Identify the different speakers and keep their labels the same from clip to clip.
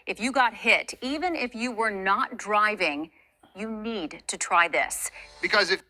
Speaker 1: If you got hit, even if you were not driving, you need to try this.
Speaker 2: Because if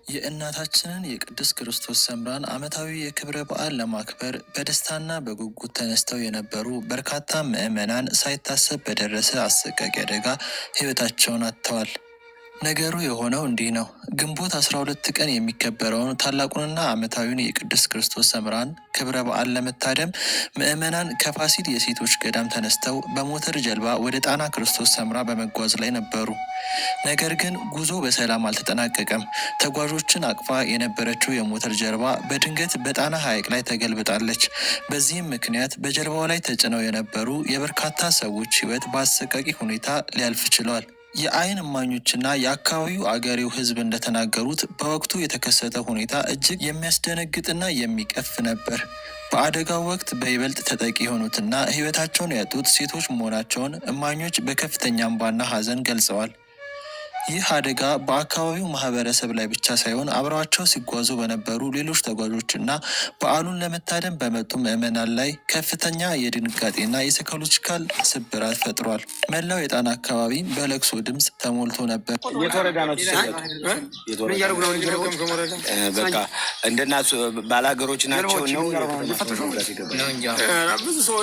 Speaker 3: የእናታችንን የቅድስት ክርስቶስ ሰምራን ዓመታዊ የክብረ በዓል ለማክበር በደስታና በጉጉት ተነስተው የነበሩ በርካታ ምዕመናን ሳይታሰብ በደረሰ አሰቃቂ አደጋ ሕይወታቸውን አጥተዋል። ነገሩ የሆነው እንዲህ ነው። ግንቦት 12 ቀን የሚከበረውን ታላቁንና ዓመታዊውን የቅድስት ክርስቶስ ሰምራን ክብረ በዓል ለመታደም ምዕመናን ከፋሲል የሴቶች ገዳም ተነስተው በሞተር ጀልባ ወደ ጣና ክርስቶስ ሰምራ በመጓዝ ላይ ነበሩ። ነገር ግን ጉዞ በሰላም አልተጠናቀቀም። ተጓዦችን አቅፋ የነበረችው የሞተር ጀልባ በድንገት በጣና ሐይቅ ላይ ተገልብጣለች። በዚህም ምክንያት በጀልባው ላይ ተጭነው የነበሩ የበርካታ ሰዎች ሕይወት በአሰቃቂ ሁኔታ ሊያልፍ ችሏል። የአይን እማኞችና የአካባቢው አገሬው ሕዝብ እንደተናገሩት በወቅቱ የተከሰተ ሁኔታ እጅግ የሚያስደነግጥና የሚቀፍ ነበር። በአደጋው ወቅት በይበልጥ ተጠቂ የሆኑትና ሕይወታቸውን ያጡት ሴቶች መሆናቸውን እማኞች በከፍተኛ እንባና ሐዘን ገልጸዋል። ይህ አደጋ በአካባቢው ማህበረሰብ ላይ ብቻ ሳይሆን አብረዋቸው ሲጓዙ በነበሩ ሌሎች ተጓዦችና በዓሉን ለመታደም በመጡ ምዕመናን ላይ ከፍተኛ የድንጋጤና የሳይኮሎጂካል ስብራት ፈጥሯል። መላው የጣና አካባቢ በለቅሶ ድምፅ ተሞልቶ ነበር።
Speaker 4: በቃ እንደናሱ ባላገሮች ናቸው ነው
Speaker 5: ብዙ ሰው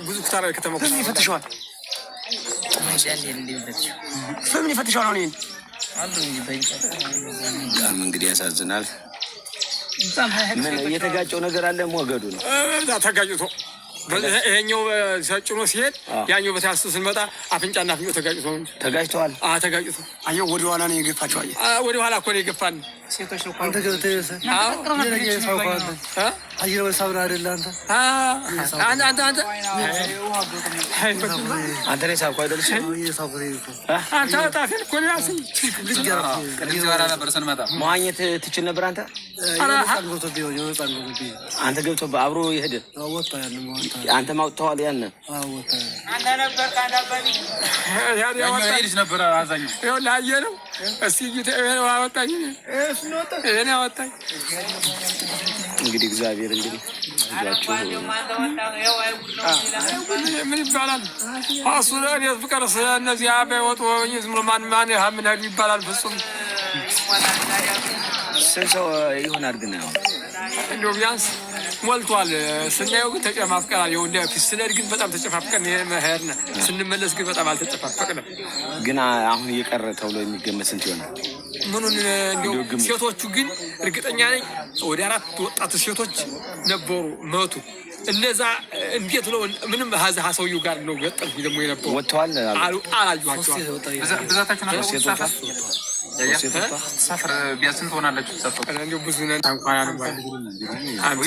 Speaker 5: ብዙ ከተማ ይፈትሸዋል። ምን ይፈትሻል?
Speaker 4: እንግዲህ ያሳዝናል። ምን የተጋጨው ነገር አለ? ሞገዱ ነው
Speaker 5: ተጋጭቶ ይሄኛው ሰጭኖ ሲሄድ ያኛው በታስቶ ስንመጣ አፍንጫና አፍንጫ
Speaker 4: ተጋጭተዋል።
Speaker 5: ተጋጭቶ አየው ወደ ኋላ ነው የገፋቸው። ወደ ኋላ እኮ ነው የገፋን። ሴቶች ነው አንተ ገብተህ አየው ሳብራ አይደለ
Speaker 4: አንተ ነህ ሳብኳ አይደል?
Speaker 5: አንተ ታፈል እኮ ነው ያሰኝ
Speaker 4: ከዚህ ጋር ነበር ስንመጣ መዋኘት ትችል ነበር አንተ? አንተ ገብቶ አብሮ ይሄድ አንተ ማውጣው ያን
Speaker 5: አንተ ነበር ካዳባኒ ያው ልጅ ነበር አዛኝ ይኸው ላየ ነው እስኪ ይተው አወጣኝ እኔ አወጣኝ።
Speaker 4: እንግዲህ እግዚአብሔር እንግዲህ ያቸው
Speaker 5: ምን ይባላል? አሱራን የፍቅር እነዚህ አባይወጡ ዝም ብሎ ማን ሀምን ይባላል? ፍጹም
Speaker 4: ሰው ይሆናል ግን
Speaker 5: እንደው ቢያንስ ሞልቷል። ስናየው ግን ተጨፋፍቀናል። ይኸው እንደ ፊስለድ ግን በጣም ተጨፋፍቀን መሄድና ስንመለስ ግን በጣም አልተጨፋፍቀንም።
Speaker 4: ግን አሁን እየቀረ ተብሎ የሚገመት ስንት ይሆናል?
Speaker 5: ምኑን እንደው ሴቶቹ ግን እርግጠኛ ነኝ ወደ 4 ወጣት ሴቶች ነበሩ መቱ። እነዛ እንዴት ነው ምንም ሀዛ ሰውዬው ጋር ነው ገጠም ደግሞ የነበረው
Speaker 4: ወጥተዋል
Speaker 5: አላዩዋቸው
Speaker 6: ብዛታችሁ ነው ሰፈር ቢያንስ ሆናለች። ሰፈር
Speaker 5: እንደው ብዙ ነን እንኳን አንባል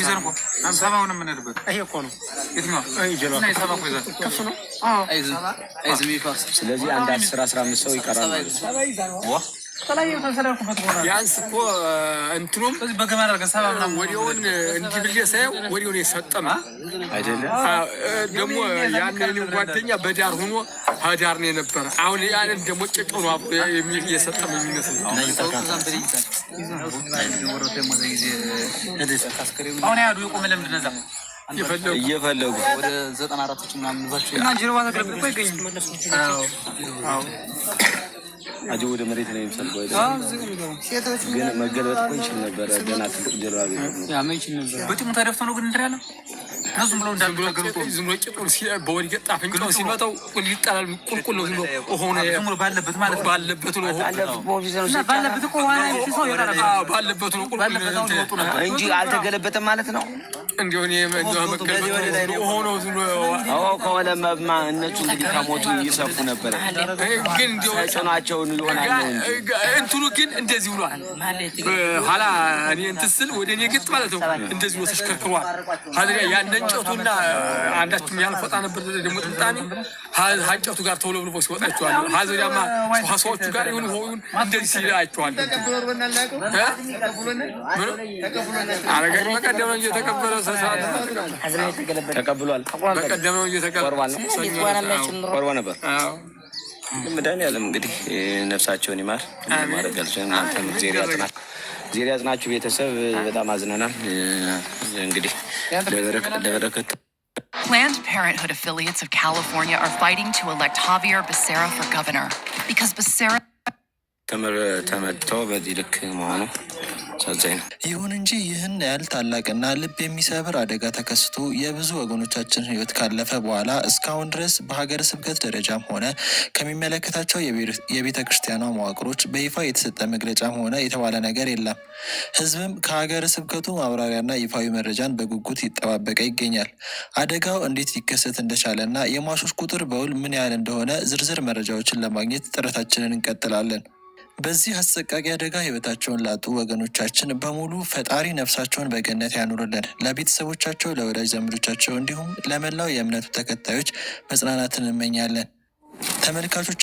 Speaker 6: ይዘርኩ አንሳባውን ምን ነበር?
Speaker 5: ይሄ እኮ ነው
Speaker 6: የትኛው
Speaker 5: ይጀላ
Speaker 6: እና ይሰባ እኮ ይዘር
Speaker 5: ከፍ ነው።
Speaker 6: አይዝም ይፋስ።
Speaker 4: ስለዚህ አንድ 10-15 ሰው ይቀራል።
Speaker 6: ተላየው ተሰራኩበት ሆነ
Speaker 5: ቢያንስ እኮ እንትኑም
Speaker 6: በዚህ በገመድ አድርገን ሰባ ምናምን
Speaker 5: ወዲያውን እንዲህ ብዬ ሳየው ወዲያውን የሰጠማ
Speaker 4: አይደለም።
Speaker 5: ደግሞ ያንን ጓደኛ በዳር ሆኖ ዳር ነው የነበረ። አሁን ያንን ደግሞ ጭቅሩ የሚል እየሰጠም የሚመስል
Speaker 6: አሁን ያዱ የቆመ ለምንድን ነው እዛ
Speaker 4: እየፈለጉ
Speaker 6: ወደ 94 ምናምን ባቸው እና ጅሮባ ተቀርብ እኮ ይገኝ። አዎ
Speaker 4: አጂ ወደ መሬት ነው የሚሰልቀው አይደል? ግን መገልበጥ እኮ ይችል ነበር። ገና ትልቅ ጀልባ ቢሆን
Speaker 6: ያ ምን ይችል ነበር? በጥሙ ተደፍቶ ነው ግን እንትን ያለው ዝም ብሎ እንዳልተገሩት
Speaker 5: ዝም ብሎ ቂጡን በወዲ ገጣ ፍንጫው ሲመታው ቁልጣል ቁልቁል ነው ዝም ብሎ ሆነ
Speaker 6: ዝም ብሎ ባለበት ማለት ነው።
Speaker 5: ባለበት ነው
Speaker 6: ባለበት እኮ ኋላ ሰው ይወጣል።
Speaker 5: ባለበት ነው ቁልቁል
Speaker 4: እንጂ አልተገለበጠም ማለት ነው።
Speaker 5: እንዲሆን የመገለበጥ ሆኖ ዝም ብሎ
Speaker 4: ከሆነማ እነሱ እንግዲህ ከሞቱ ይሰፉ ነበር።
Speaker 5: ግን እንዲሁ
Speaker 4: ጽናቸውን ይሆናል
Speaker 5: እንትኑ ግን እንደዚህ ብሏል። ኋላ እኔ እንትን ስል ወደ እኔ ግጥ ማለት ነው እንደዚህ ነው ተሽከርክሯል። ሀዲያ ያን እንጨቱና አንዳችም ያልፎጣ ነበር ደግሞ ጥምጣኔ ሀንጨቱ ጋር ተውለብልቦ ሲወጣቸዋል። ሀዲያማ ሰዎቹ ጋር ይሁን እንደዚህ ሲላቸዋል። አረጋግ በቀደም ነው እየተቀበለ
Speaker 4: ተቀብሏል።
Speaker 5: በቀደም ነው እየተቀበለ
Speaker 4: ቆርባ ነበር። መድኃኒዓለም እንግዲህ ነፍሳቸውን ይማር። ማድረግ ያልቻልን እናንተም እግዚአብሔር ያጽናችሁ። ቤተሰብ በጣም አዝነናል። እንግዲህ ለበረከት
Speaker 2: Planned Parenthood affiliates of California are fighting to elect Javier Becerra for governor because Becerra
Speaker 4: ተመትቶ በዚህ ልክ መሆኑ ሳዘኝ ነው።
Speaker 3: ይሁን እንጂ ይህን ያህል ታላቅና ልብ የሚሰብር አደጋ ተከስቶ የብዙ ወገኖቻችን ሕይወት ካለፈ በኋላ እስካሁን ድረስ በሀገረ ስብከት ደረጃም ሆነ ከሚመለከታቸው የቤተ ክርስቲያኗ መዋቅሮች በይፋ የተሰጠ መግለጫም ሆነ የተባለ ነገር የለም። ሕዝብም ከሀገረ ስብከቱ ማብራሪያና ይፋዊ መረጃን በጉጉት ይጠባበቀ ይገኛል። አደጋው እንዴት ሊከሰት እንደቻለና የሟቾች ቁጥር በውል ምን ያህል እንደሆነ ዝርዝር መረጃዎችን ለማግኘት ጥረታችንን እንቀጥላለን። በዚህ አሰቃቂ አደጋ ህይወታቸውን ላጡ ወገኖቻችን በሙሉ ፈጣሪ ነፍሳቸውን በገነት ያኑርልን። ለቤተሰቦቻቸው፣ ለወዳጅ ዘመዶቻቸው እንዲሁም ለመላው የእምነቱ ተከታዮች መጽናናትን እንመኛለን። ተመልካቾች